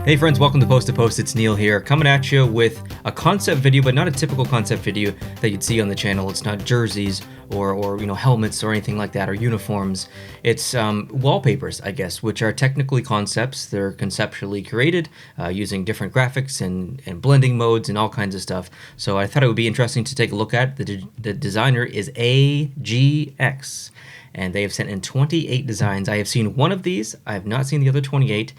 Hey friends, welcome to Post to Post. It's Neil here, coming at you with a concept video, but not a typical concept video that you'd see on the channel. It's not jerseys or helmets or anything like that, or uniforms. It's wallpapers, I guess, which are technically concepts. They're conceptually created using different graphics and blending modes and all kinds of stuff. So I thought it would be interesting to take a look at. The designer is AGX, and they have sent in 28 designs. I have seen one of these. I have not seen the other 28.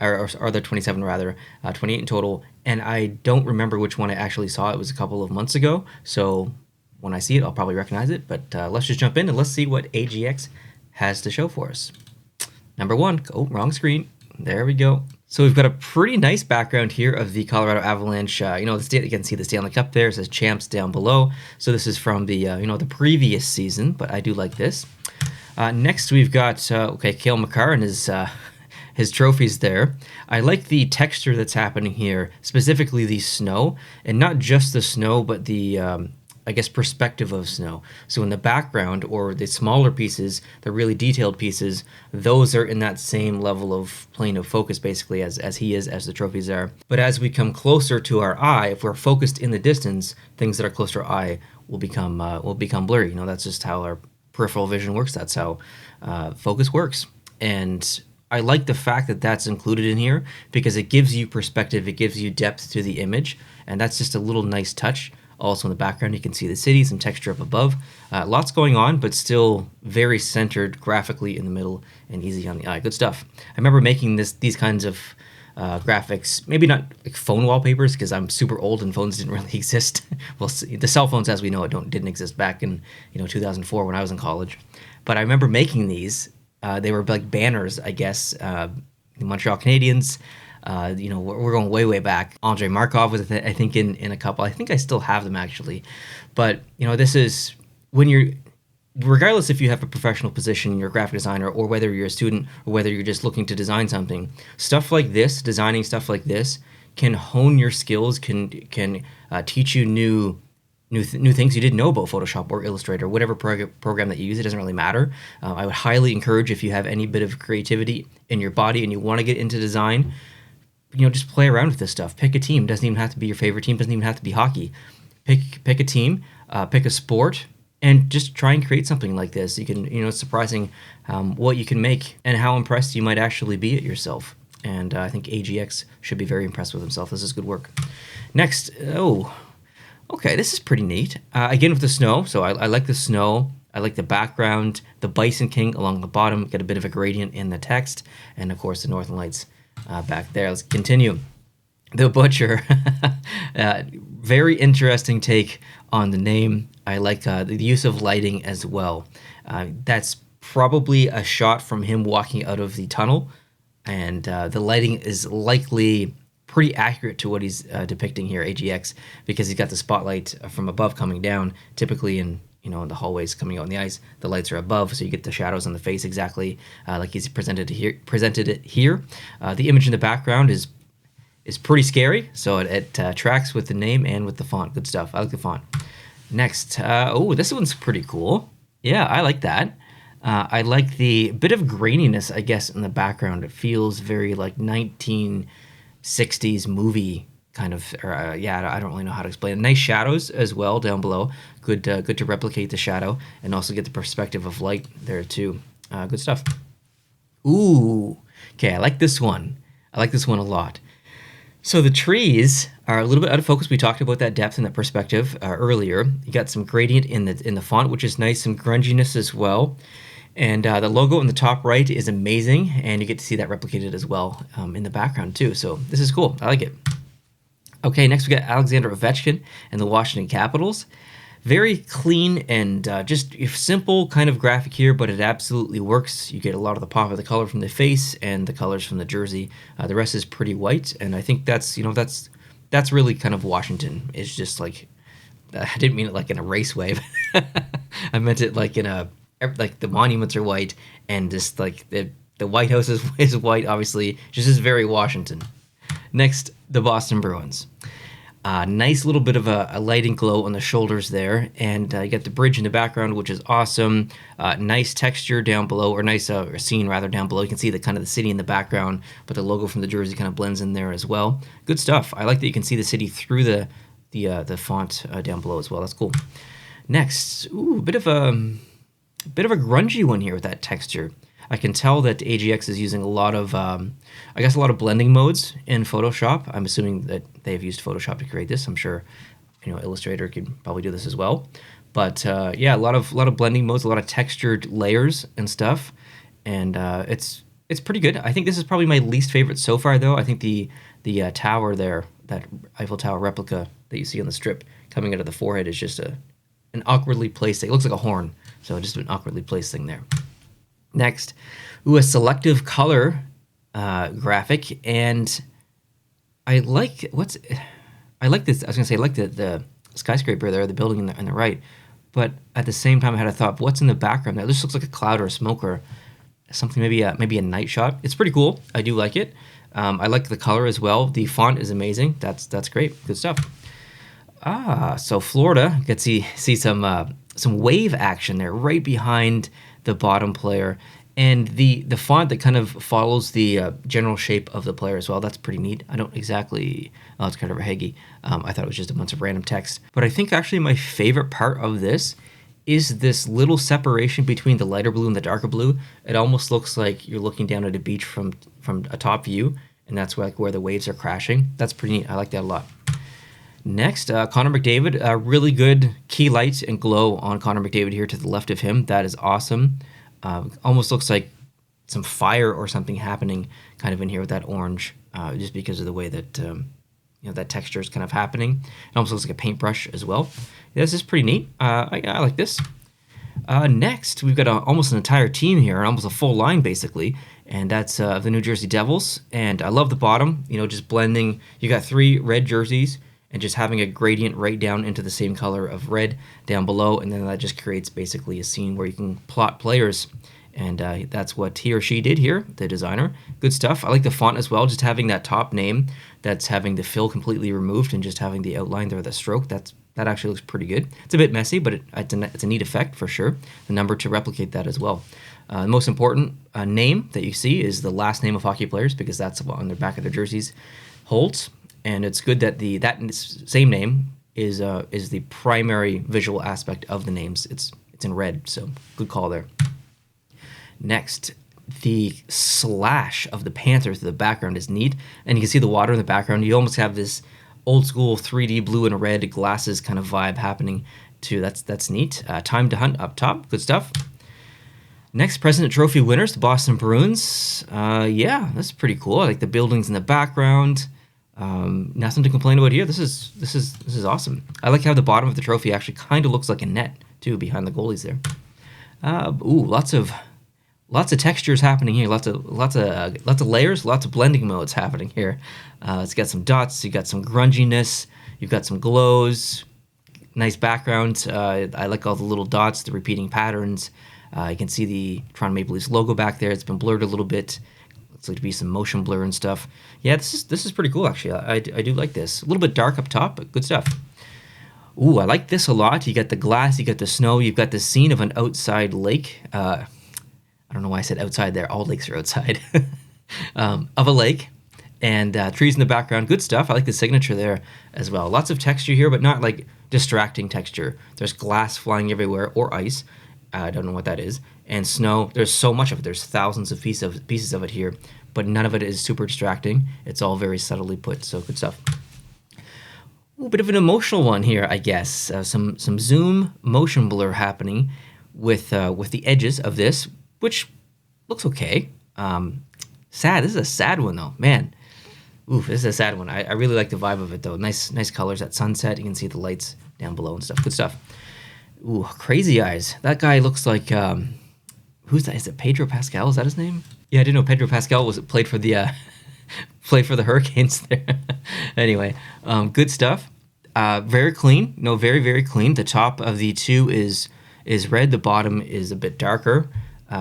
Or the 27 rather, 28 in total, and I don't remember which one I actually saw. It was a couple of months ago, so when I see it, I'll probably recognize it, but let's just jump in and let's see what AGX has to show for us. Number one, oh, wrong screen. There we go. So we've got a pretty nice background here of the Colorado Avalanche. You can see the Stanley Cup there. It says champs down below. So this is from the, the previous season, but I do like this. Next, we've got, Cale Makar and his trophies there. I like the texture that's happening here, specifically the snow, and not just the snow, but the, perspective of snow. So in the background, or the smaller pieces, the really detailed pieces, those are in that same level of plane of focus, basically, as the trophies are. But as we come closer to our eye, if we're focused in the distance, things that are close to our eye will become blurry. That's just how our peripheral vision works. That's how focus works. And I like the fact that that's included in here because it gives you perspective, it gives you depth to the image, and that's just a little nice touch. Also in the background, you can see the city, some texture up above. Lots going on, but still very centered graphically in the middle and easy on the eye. Good stuff. I remember making these kinds of graphics, maybe not like phone wallpapers because I'm super old and phones didn't really exist. Well, the cell phones as we know it didn't exist back in 2004 when I was in college. But I remember making these. They were like banners, I guess. The Montreal Canadiens, we're going way, way back. Andrei Markov was, I think, in a couple. I think I still have them, actually. But, this is when you're, regardless if you have a professional position, you're a graphic designer, or whether you're a student, or whether you're just looking to design something, stuff like this, designing stuff like this, can hone your skills, can teach you new things you didn't know about Photoshop or Illustrator, whatever program that you use. It doesn't really matter. I would highly encourage, if you have any bit of creativity in your body and you want to get into design, just play around with this stuff. Pick a team. Doesn't even have to be your favorite team. Doesn't even have to be hockey. Pick a team. Pick a sport. And just try and create something like this. You can, it's surprising what you can make and how impressed you might actually be at yourself. And I think AGX should be very impressed with himself. This is good work. Next, okay, this is pretty neat. Again, with the snow. So I like the snow. I like the background. The Bison King along the bottom. Get a bit of a gradient in the text. And, of course, the Northern Lights back there. Let's continue. The Butcher. Very interesting take on the name. I like the use of lighting as well. That's probably a shot from him walking out of the tunnel. And the lighting is likely pretty accurate to what he's depicting here, AGX, because he's got the spotlight from above coming down. Typically in the hallways coming out on the ice, the lights are above, so you get the shadows on the face exactly like he's presented it here. The image in the background is pretty scary, so it tracks with the name and with the font. Good stuff. I like the font. Next, this one's pretty cool. Yeah, I like that. I like the bit of graininess, I guess, in the background. It feels very like 1960s movie kind of, I don't really know how to explain it. Nice shadows as well down below. Good to replicate the shadow and also get the perspective of light there too. Good stuff. Ooh, okay, I like this one. I like this one a lot. So the trees are a little bit out of focus. We talked about that depth and that perspective earlier. You got some gradient in the font, which is nice, some grunginess as well. And the logo in the top right is amazing, and you get to see that replicated as well in the background too. So this is cool. I like it. Okay, next we got Alexander Ovechkin and the Washington Capitals. Very clean and just simple kind of graphic here, but it absolutely works. You get a lot of the pop of the color from the face and the colors from the jersey. The rest is pretty white, and I think that's really kind of Washington. It's just like, I didn't mean it like in a race way, but I meant it like like the monuments are white, and just like the White House is white, obviously. Just is very Washington. Next, the Boston Bruins. Nice little bit of a lighting glow on the shoulders there, and you got the bridge in the background, which is awesome. Nice texture down below, or nice scene rather down below. You can see the kind of the city in the background, but the logo from the jersey kind of blends in there as well. Good stuff. I like that you can see the city through the font down below as well. That's cool. Next, a bit of a grungy one here with that texture. I can tell that AGX is using a lot of, I guess, a lot of blending modes in Photoshop. I'm assuming that they've used Photoshop to create this. I'm sure, Illustrator could probably do this as well. But yeah, a lot of blending modes, a lot of textured layers and stuff, and it's pretty good. I think this is probably my least favorite so far, though. I think the tower there, that Eiffel Tower replica that you see on the strip coming out of the forehead, is just an awkwardly placed thing. It looks like a horn, so just an awkwardly placed thing there. Next, a selective color graphic, and I like this. I was gonna say I like the skyscraper there, the building on the right, but at the same time I had a thought, what's in the background there? This looks like a cloud or a smoke or something, maybe a night shot. It's pretty cool. I do like it. I like the color as well. The font is amazing. That's great. Good stuff. So Florida, get to see some wave action there right behind the bottom player, and the font that kind of follows the general shape of the player as well. That's pretty neat. I don't exactly, it's kind of a heggy. I thought it was just a bunch of random text, but I think actually my favorite part of this is this little separation between the lighter blue and the darker blue. It almost looks like you're looking down at a beach from a top view, and that's where the waves are crashing. That's pretty neat. I like that a lot. Next, Connor McDavid, really good key light and glow on Connor McDavid here to the left of him. That is awesome. Almost looks like some fire or something happening kind of in here with that orange, just because of the way that that texture is kind of happening. It almost looks like a paintbrush as well. This is pretty neat. I like this. Next, we've got almost an entire team here, almost a full line basically, and that's the New Jersey Devils. And I love the bottom, just blending. You got 3 red jerseys, and just having a gradient right down into the same color of red down below, and then that just creates basically a scene where you can plot players, and that's what he or she did here, the designer. Good stuff. I like the font as well, just having that top name that's having the fill completely removed and just having the outline there, the stroke. That actually looks pretty good. It's a bit messy, but it's a neat effect for sure. The number to replicate that as well. The most important name that you see is the last name of hockey players, because that's what on the back of their jerseys holds. And it's good that that same name is the primary visual aspect of the names. It's in red, so good call there. Next, the slash of the Panther to the background is neat, and you can see the water in the background. You almost have this old school 3D blue and red glasses kind of vibe happening too. That's neat. Time to Hunt up top. Good stuff. Next, President Trophy winners, the Boston Bruins. Yeah, that's pretty cool. I like the buildings in the background. Nothing to complain about here. This is awesome. I like how the bottom of the trophy actually kind of looks like a net too behind the goalies there. Lots of textures happening here. Lots of layers. Lots of blending modes happening here. It's got some dots. You got some grunginess. You've got some glows. Nice background. I like all the little dots, the repeating patterns. You can see the Toronto Maple Leafs logo back there. It's been blurred a little bit. Looks like to be some motion blur and stuff. Yeah, this is pretty cool actually. I do like this. A little bit dark up top, but good stuff. I like this a lot. You got the glass, you got the snow, you've got the scene of an outside lake. I don't know why I said outside there. All lakes are outside. Of a lake, and trees in the background. Good stuff. I like the signature there as well. Lots of texture here, but not like distracting texture. There's glass flying everywhere, or ice. I don't know what that is. And snow, there's so much of it. There's thousands of pieces of it here, but none of it is super distracting. It's all very subtly put, so good stuff. A bit of an emotional one here, I guess. Some zoom motion blur happening with the edges of this, which looks okay. Sad. This is a sad one though, man. This is a sad one. I really like the vibe of it though. Nice colors at sunset. You can see the lights down below and stuff. Good stuff. Crazy eyes. That guy looks like who's that? Is it Pedro Pascal? Is that his name? Yeah, I didn't know Pedro Pascal played for the Hurricanes there. Anyway, good stuff. Very clean. No, very, very clean. The top of the 2 is red. The bottom is a bit darker.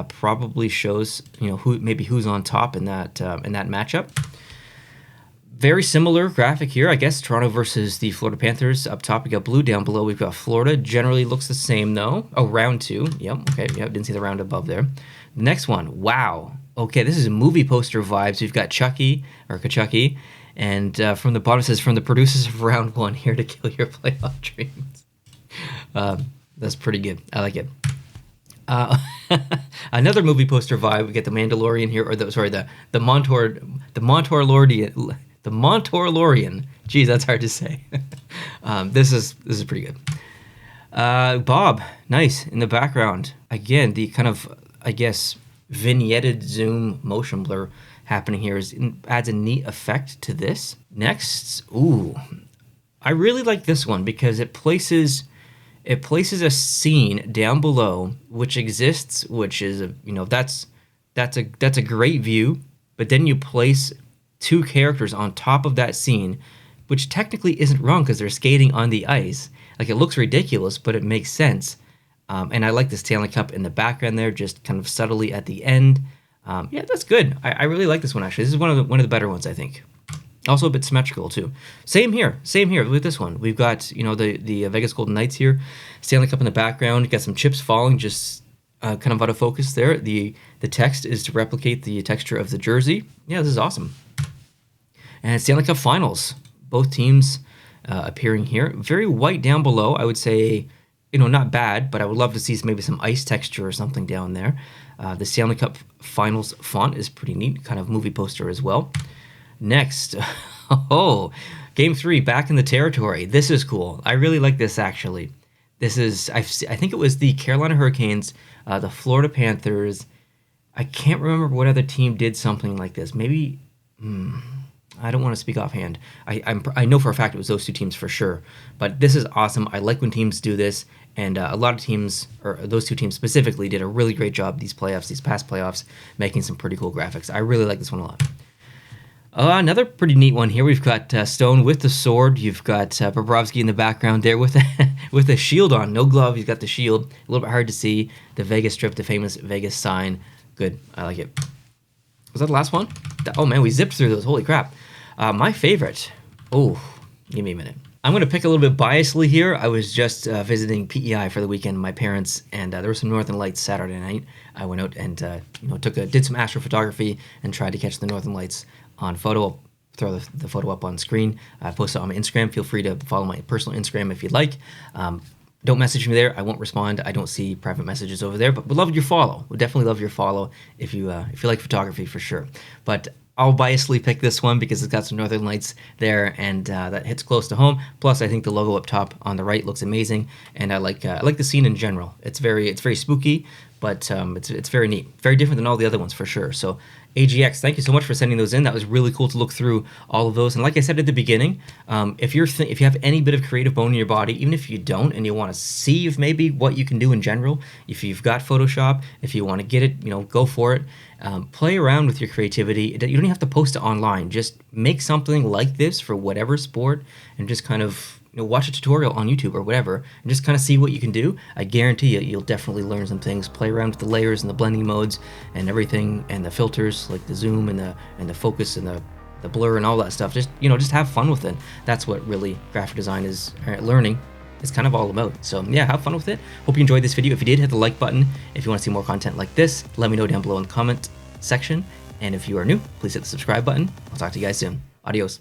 Probably shows who's on top in that matchup. Very similar graphic here, I guess. Toronto versus the Florida Panthers. Up top, we got blue. Down below, we've got Florida. Generally looks the same, though. Oh, round 2. Yep, okay. Yep, didn't see the round above there. The next one, wow. Okay, this is movie poster vibes. We've got Chucky, or Kachucky. And from the bottom, it says, from the producers of round 1, here to kill your playoff dreams. That's pretty good. I like it. Another movie poster vibe. We get the Mandalorian here, or the Montorlorian. Geez, that's hard to say. This is pretty good. Bob, nice in the background. Again, the kind of, I guess, vignetted zoom motion blur happening here adds a neat effect to this. Next, ooh, I really like this one because it places a scene down below which exists, which is that's a great view, but then you place 2 characters on top of that scene, which technically isn't wrong because they're skating on the ice. Like, it looks ridiculous, but it makes sense. And I like the Stanley Cup in the background there, just kind of subtly at the end. Yeah, that's good. I really like this one, actually. This is one of the better ones, I think. Also a bit symmetrical, too. Same here with this one. We've got, the Vegas Golden Knights here. Stanley Cup in the background. You got some chips falling just kind of out of focus there. The text is to replicate the texture of the jersey. Yeah, this is awesome. And Stanley Cup Finals. Both teams appearing here. Very white down below. I would say, not bad, but I would love to see maybe some ice texture or something down there. The Stanley Cup Finals font is pretty neat. Kind of movie poster as well. Next, Game 3, back in the territory. This is cool. I really like this, actually. This is, I think it was the Carolina Hurricanes, the Florida Panthers. I can't remember what other team did something like this. Maybe, I don't want to speak offhand. I know for a fact it was those 2 teams for sure. But this is awesome. I like when teams do this. And a lot of teams, or those 2 teams specifically, did a really great job these past playoffs, making some pretty cool graphics. I really like this one a lot. Another pretty neat one here. We've got Stone with the sword. You've got Bobrovsky in the background there with a shield on. No glove. He's got the shield. A little bit hard to see. The Vegas strip, the famous Vegas sign. Good. I like it. Was that the last one? Oh, man, we zipped through those. Holy crap. My favorite. Oh, give me a minute. I'm going to pick a little bit biasly here. I was just visiting PEI for the weekend with my parents, and there were some Northern Lights Saturday night. I went out and did some astrophotography and tried to catch the Northern Lights on photo. I'll throw the photo up on screen. I posted it on my Instagram. Feel free to follow my personal Instagram if you'd like. Don't message me there. I won't respond. I don't see private messages over there, but would love your follow. Would definitely love your follow if you like photography for sure. But I'll biasly pick this one because it's got some Northern Lights there, and that hits close to home. Plus, I think the logo up top on the right looks amazing, and I like the scene in general. It's very spooky, but it's very neat, very different than all the other ones for sure. So AGX, thank you so much for sending those in. That was really cool to look through all of those. And like I said at the beginning, if you have any bit of creative bone in your body, even if you don't, and you want to see if maybe what you can do in general, if you've got Photoshop, if you want to get it, go for it. Play around with your creativity. You don't even have to post it online. Just make something like this for whatever sport, and just kind of watch a tutorial on YouTube or whatever, and just kind of see what you can do. I guarantee you'll definitely learn some things. Play around with the layers and the blending modes and everything, and the filters like the zoom and the focus and the blur and all that stuff. Just have fun with it. That's what really graphic design is, learning. It's kind of all about. So yeah, have fun with it. Hope you enjoyed this video. If you did, hit the like button. If you want to see more content like this, let me know down below in the comment section. And if you are new, please hit the subscribe button. I'll talk to you guys soon. Adios.